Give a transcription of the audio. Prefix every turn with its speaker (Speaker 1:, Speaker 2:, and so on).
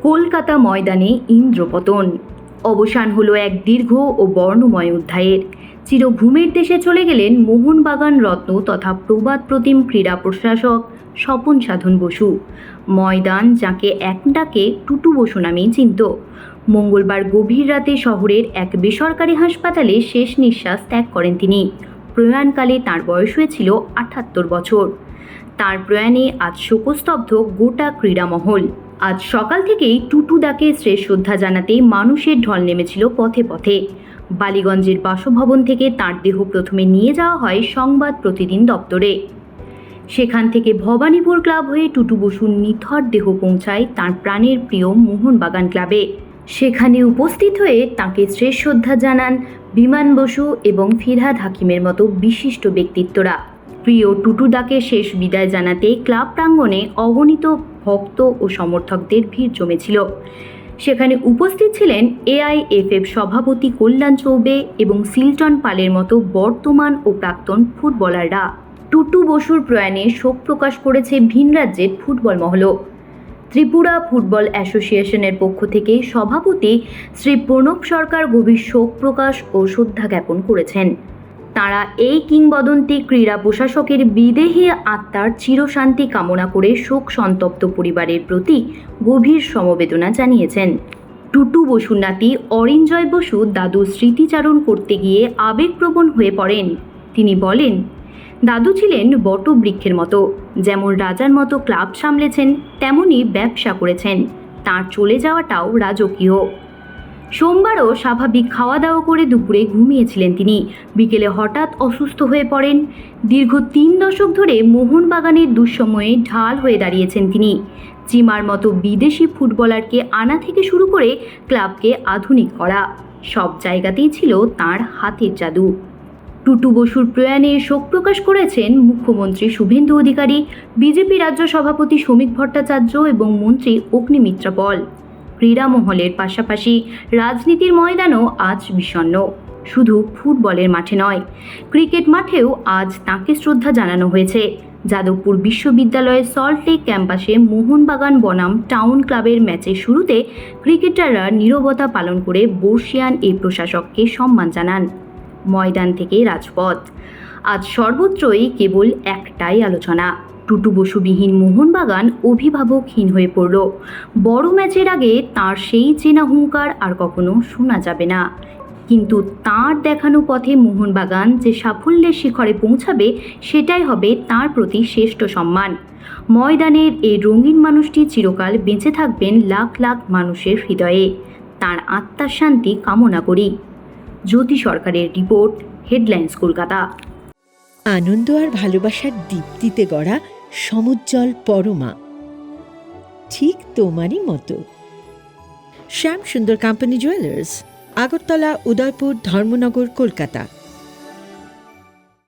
Speaker 1: কলকাতা ময়দানে ইন্দ্রপতন। অবসান হলো এক দীর্ঘ ও বর্ণময় অধ্যায়ের। চিরঘুমের দেশে চলে গেলেন মোহনবাগান রত্ন তথা প্রবাদ প্রতিম ক্রীড়া প্রশাসক স্বপন সাধন বসু। ময়দান যাকে এক ডাকে টুটু বসু নামেই চিনত। মঙ্গলবার গভীর রাতে শহরের এক বেসরকারি হাসপাতালে শেষ নিঃশ্বাস ত্যাগ করেন তিনি। প্রয়াণকালে তাঁর বয়স হয়েছিল ৭৮ বছর। তাঁর প্রয়াণে আজ শোকস্তব্ধ গোটা ক্রীড়ামহল। আজ সকাল থেকেই টুটুদাকে শেষ শ্রদ্ধা জানাতে মানুষের ঢল নেমেছিল পথে পথে। বালিগঞ্জের বাসভবন থেকে তাঁর দেহ প্রথমে নিয়ে যাওয়া হয় সংবাদ প্রতিদিন দপ্তরে। সেখান থেকে ভবানীপুর ক্লাব হয়ে টুটু বসুর নিথর দেহ পৌঁছায় তাঁর প্রাণের প্রিয় মোহনবাগান ক্লাবে। সেখানে উপস্থিত হয়ে তাঁকে শেষ শ্রদ্ধা জানান বিমান বসু এবং ফিরহাদ হাকিমের মতো বিশিষ্ট ব্যক্তিত্বরা। প্রিয় টুটুদাকে শেষ বিদায় জানাতে ক্লাব প্রাঙ্গণে অগণিত ভক্ত ও সমর্থকদের ভিড় জমেছিল। সেখানে উপস্থিত ছিলেন এআইএফএফ সভাপতি কল্যাণ চৌবে এবং সিলটন পালের মতো বর্তমান ও প্রাক্তন ফুটবলাররা। টুটু বসুর প্রয়াণে শোক প্রকাশ করেছে ভিন রাজ্যের ফুটবল মহলও। ত্রিপুরা ফুটবল অ্যাসোসিয়েশনের পক্ষ থেকে সভাপতি শ্রী প্রণব সরকার গভীর শোক প্রকাশ ও শ্রদ্ধা জ্ঞাপন করেছেন। তাঁরা এই কিংবদন্তি ক্রীড়া প্রশাসকের বিদেহী আত্মার চিরশান্তি কামনা করে শোক সন্তপ্ত পরিবারের প্রতি গভীর সমবেদনা জানিয়েছেন। টুটু বসুর নাতি অরিঞ্জয় বসু দাদুর স্মৃতিচারণ করতে গিয়ে আবেগপ্রবণ হয়ে পড়েন। তিনি বলেন, দাদু ছিলেন বটবৃক্ষের মতো। যেমন রাজার মতো ক্লাব সামলেছেন, তেমনই ব্যবসা করেছেন। তাঁর চলে যাওয়াটাও রাজকীয়। সোমবারও স্বাভাবিক খাওয়া দাওয়া করে দুপুরে ঘুমিয়েছিলেন তিনি। বিকেলে হঠাৎ অসুস্থ হয়ে পড়েন। দীর্ঘ ৩ দশক ধরে মোহনবাগানের দুঃসময়ে ঢাল হয়ে দাঁড়িয়েছেন তিনি। চিমার মতো বিদেশি ফুটবলারকে আনা থেকে শুরু করে ক্লাবকে আধুনিক করা, সব জায়গাতেই ছিল তাঁর হাতের জাদু। টুটু বসুর প্রয়াণে শোক প্রকাশ করেছেন মুখ্যমন্ত্রী শুভেন্দু অধিকারী, বিজেপি রাজ্য সভাপতি শ্রমিক ভট্টাচার্য এবং মন্ত্রী অগ্নিমিত্রা পল। ক্রীড়া মহলের পাশাপাশি রাজনীতির ময়দানও আজ বিষণ্ণ। শুধু ফুটবলের মাঠে নয়, ক্রিকেট মাঠেও আজ তাঁকে শ্রদ্ধা জানানো হয়েছে। যাদবপুর বিশ্ববিদ্যালয়ের সল্টলেক ক্যাম্পাসে মোহনবাগান বনাম টাউন ক্লাবের ম্যাচের শুরুতে ক্রিকেটাররা নীরবতা পালন করে বর্ষিয়ান এই প্রশাসককে সম্মান জানান। ময়দান থেকে রাজপথ, আজ সর্বত্রই কেবল একটাই আলোচনা, টুটু বসুবিহীন মোহনবাগান অভিভাবকহীন হয়ে পড়ল। বড় ম্যাচের আগে তার সেই চেনা হুঙ্কার আর কখনো শোনা যাবে না। কিন্তু তার দেখানো পথে মোহনবাগান যে সাফল্যের শিখরে পৌঁছাবে, সেটাই হবে তার প্রতি শ্রেষ্ঠ সম্মান। ময়দানের এই রঙিন মানুষটি চিরকাল বেঁচে থাকবেন লাখ লাখ মানুষের হৃদয়ে। তার আত্মার শান্তি কামনা করি। জ্যোতি সরকারের রিপোর্ট, হেডলাইন্স কলকাতা।
Speaker 2: আনন্দ আর ভালোবাসার দীপ্তিতে গড়া সমুজ্জ্বল পরমা, ঠিক তোমারই মতো। শ্যাম সুন্দর কোম্পানি জুয়েলার্স, আগরতলা, উদয়পুর, ধর্মনগর, কলকাতা।